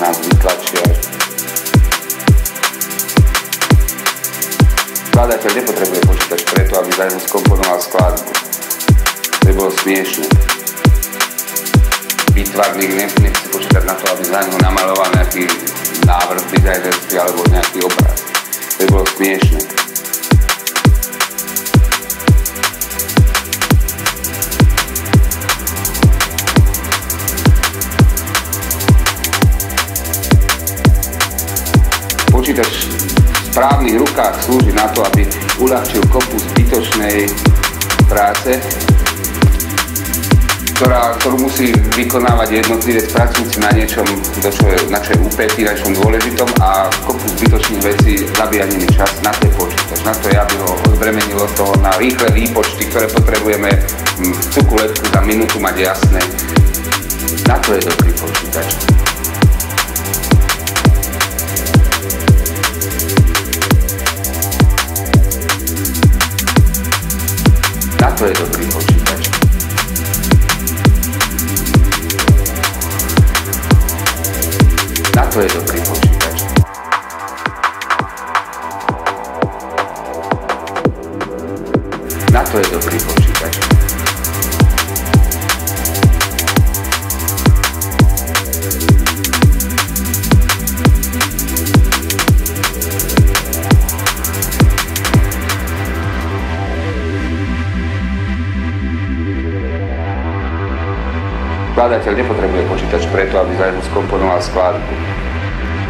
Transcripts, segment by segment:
nás vytlačia. Skladateľ nepotrebuje počítač preto, aby za ňu skomponoval skladbu. To by bolo smiešne. Výtvarník nechce počítať na to, aby za ňu namaloval nejaký návrh dizajnerský alebo nejaký obraz. To by bolo smiešne. Počítač v správnych rukách slúži na to, aby uľahčil kopu zbytočnej práce, ktorú musí vykonávať jednotlivec pracujúci na niečom, na čo je úpätý, na čom dôležitom, a kopu zbytočných vecí zabíja nimi čas. Na to je počítač. Na to je, aby ho odbremenilo toho na rýchle výpočty, ktoré potrebujeme v cuku letku za minútu mať jasné. Na to je dobrý počítač. Na to je dobrý počítač. Na to je dobrý počítač. Na to je dobrý počítač. Skladateľ nepotrebuje počítač preto, aby za ňu skomponoval skladbu.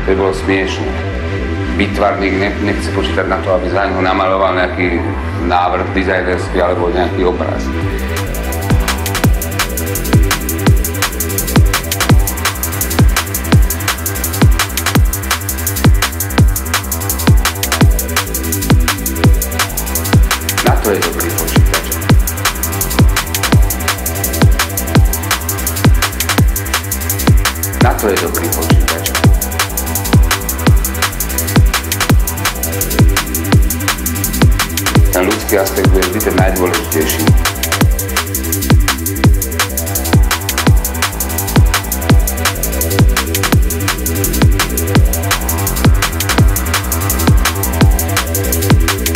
To by bolo smiešne. Výtvarník nechce počítať na to, aby za ňu namaloval nejaký návrh dizajnerský alebo nejaký obraz. Na to je dobrý počítač. Na to je dobrý počítač. Ten ľudský aspekt bude vždy ten najdôležitejší.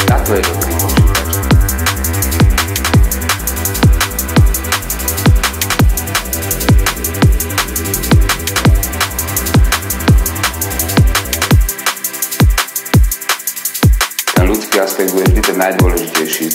Na to je dobrý počítač. Ľudský aspekt bude vždy ten najdôležitejší.